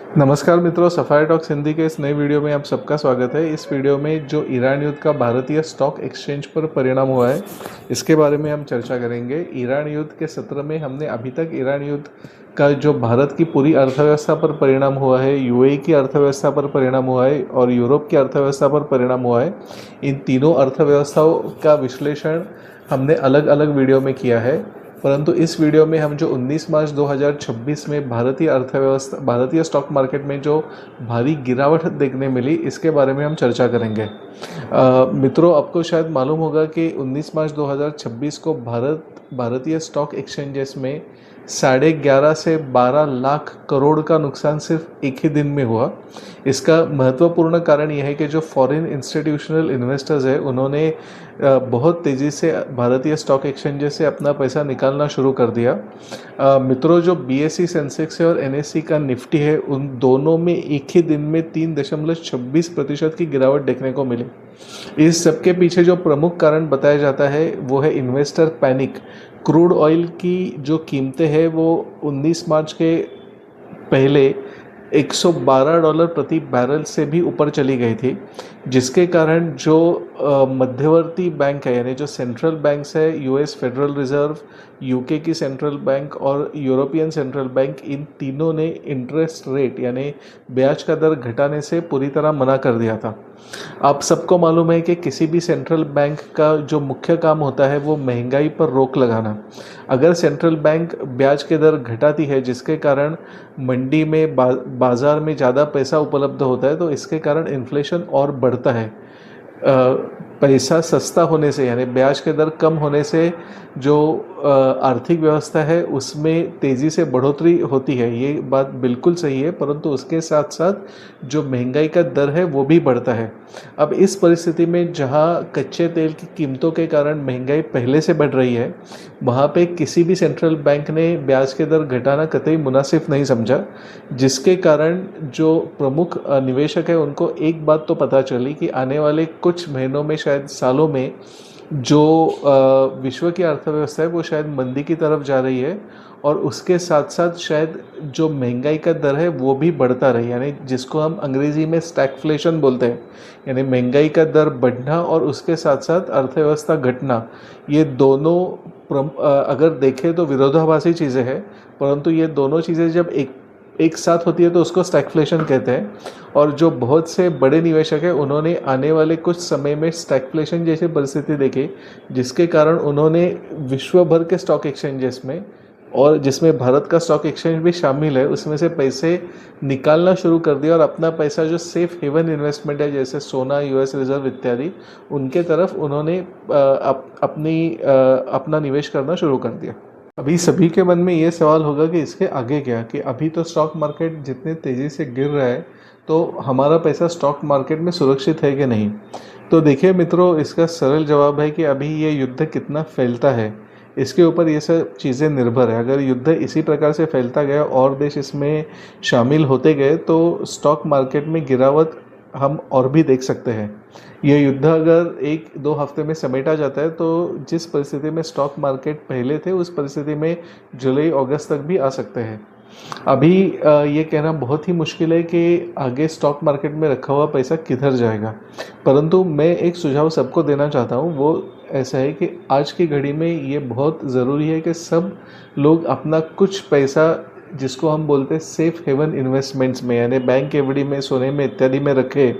नमस्कार मित्रों, sapphire talks Hindi के इस नए वीडियो में आप सबका स्वागत है। इस वीडियो में जो ईरान युद्ध का भारतीय स्टॉक एक्सचेंज पर परिणाम हुआ है, इसके बारे में हम चर्चा करेंगे। ईरान युद्ध के सत्र में हमने अभी तक ईरान युद्ध का जो भारत की पूरी अर्थव्यवस्था पर परिणाम हुआ है, यूएई की अर्थव्यवस्था पर परिणाम हुआ है और यूरोप की अर्थव्यवस्था पर परिणाम हुआ है, इन तीनों अर्थव्यवस्थाओं का विश्लेषण हमने अलग अलग वीडियो में किया है। परंतु इस वीडियो में हम जो 19 मार्च 2026 में भारतीय स्टॉक मार्केट में जो भारी गिरावट देखने मिली, इसके बारे में हम चर्चा करेंगे। मित्रों, आपको शायद मालूम होगा कि 19 मार्च 2026 को भारतीय स्टॉक एक्सचेंजेस में 11.5 से 12 लाख करोड़ का नुकसान सिर्फ एक ही दिन में हुआ। इसका महत्वपूर्ण कारण यह है कि जो फॉरेन इंस्टीट्यूशनल इन्वेस्टर्स हैं, उन्होंने बहुत तेज़ी से भारतीय स्टॉक एक्सचेंजेस से अपना पैसा निकालना शुरू कर दिया। मित्रों, जो बीएसई सेंसेक्स है और एनएससी का निफ्टी है, उन दोनों में एक ही दिन में 3.26% की गिरावट देखने को मिली। इस सब के पीछे जो प्रमुख कारण बताया जाता है वो है इन्वेस्टर पैनिक। क्रूड ऑयल की जो कीमतें हैं वो 19 मार्च के पहले $112 प्रति बैरल से भी ऊपर चली गई थी, जिसके कारण जो मध्यवर्ती बैंक है, यानी जो सेंट्रल बैंक्स है, यूएस फेडरल रिजर्व, यूके की सेंट्रल बैंक और यूरोपियन सेंट्रल बैंक, इन तीनों ने इंटरेस्ट रेट यानी ब्याज का दर घटाने से पूरी तरह मना कर दिया था। आप सबको मालूम है कि किसी भी सेंट्रल बैंक का जो मुख्य काम होता है वो महंगाई पर रोक लगाना। अगर सेंट्रल बैंक ब्याज के दर घटाती है, जिसके कारण मंडी में बाज़ार में ज़्यादा पैसा उपलब्ध होता है, तो इसके कारण इन्फ्लेशन और बढ़ता है। पैसा सस्ता होने से यानी ब्याज के दर कम होने से जो आर्थिक व्यवस्था है उसमें तेज़ी से बढ़ोतरी होती है, ये बात बिल्कुल सही है। परंतु उसके साथ साथ जो महंगाई का दर है वो भी बढ़ता है। अब इस परिस्थिति में जहाँ कच्चे तेल की कीमतों के कारण महंगाई पहले से बढ़ रही है, वहाँ पे किसी भी सेंट्रल बैंक ने ब्याज के दर घटाना कतई मुनासिब नहीं समझा, जिसके कारण जो प्रमुख निवेशक है उनको एक बात तो पता चली कि आने वाले कुछ महीनों में, शायद सालों में, जो विश्व की अर्थव्यवस्था है वो शायद मंदी की तरफ जा रही है और उसके साथ साथ शायद जो महंगाई का दर है वो भी बढ़ता रहे, यानी जिसको हम अंग्रेज़ी में स्टैगफ्लेशन बोलते हैं, यानी महंगाई का दर बढ़ना और उसके साथ साथ अर्थव्यवस्था घटना। ये दोनों अगर देखें तो विरोधाभासी चीज़ें हैं, परंतु ये दोनों चीज़ें जब एक साथ होती है तो उसको स्टैगफ्लेशन कहते हैं। और जो बहुत से बड़े निवेशक हैं, उन्होंने आने वाले कुछ समय में स्टैगफ्लेशन जैसी परिस्थिति देखी, जिसके कारण उन्होंने विश्व भर के स्टॉक एक्सचेंजेस में, और जिसमें भारत का स्टॉक एक्सचेंज भी शामिल है, उसमें से पैसे निकालना शुरू कर दिया और अपना पैसा जो सेफ हेवन इन्वेस्टमेंट है, जैसे सोना, यूएस रिजर्व इत्यादि, उनके तरफ उन्होंने अपना निवेश करना शुरू कर दिया। अभी सभी के मन में ये सवाल होगा कि इसके आगे क्या, कि अभी तो स्टॉक मार्केट जितने तेज़ी से गिर रहा है, तो हमारा पैसा स्टॉक मार्केट में सुरक्षित है कि नहीं। तो देखिए मित्रों, इसका सरल जवाब है कि अभी ये युद्ध कितना फैलता है, इसके ऊपर ये सब चीज़ें निर्भर है। अगर युद्ध इसी प्रकार से फैलता गया और देश इसमें शामिल होते गए, तो स्टॉक मार्केट में गिरावट हम और भी देख सकते हैं। यह युद्ध अगर 1-2 हफ्ते में समेटा जाता है, तो जिस परिस्थिति में स्टॉक मार्केट पहले थे, उस परिस्थिति में जुलाई अगस्त तक भी आ सकते हैं। अभी ये कहना बहुत ही मुश्किल है कि आगे स्टॉक मार्केट में रखा हुआ पैसा किधर जाएगा। परंतु मैं एक सुझाव सबको देना चाहता हूँ, वो ऐसा है कि आज की घड़ी में ये बहुत ज़रूरी है कि सब लोग अपना कुछ पैसा, जिसको हम बोलते हैं सेफ हेवन इन्वेस्टमेंट्स में, यानी बैंक एफडी में, सोने में इत्यादि में रखें।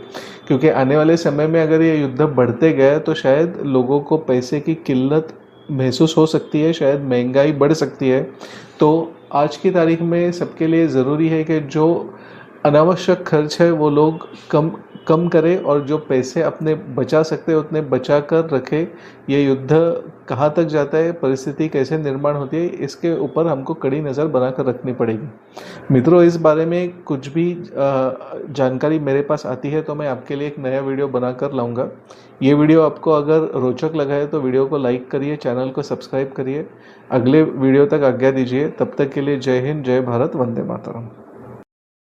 क्योंकि आने वाले समय में अगर ये युद्ध बढ़ते गए तो शायद लोगों को पैसे की किल्लत महसूस हो सकती है, शायद महंगाई बढ़ सकती है। तो आज की तारीख में सबके लिए ज़रूरी है कि जो अनावश्यक खर्च है वो लोग कम करें और जो पैसे अपने बचा सकते हैं उतने बचा कर रखें। ये युद्ध कहाँ तक जाता है, परिस्थिति कैसे निर्माण होती है, इसके ऊपर हमको कड़ी नज़र बनाकर रखनी पड़ेगी। मित्रों, इस बारे में कुछ भी जानकारी मेरे पास आती है तो मैं आपके लिए एक नया वीडियो बनाकर लाऊंगा। ये वीडियो आपको अगर रोचक लगा है तो वीडियो को लाइक करिए, चैनल को सब्सक्राइब करिए। अगले वीडियो तक आज्ञा दीजिए। तब तक के लिए जय हिंद, जय भारत, वंदे मातरम।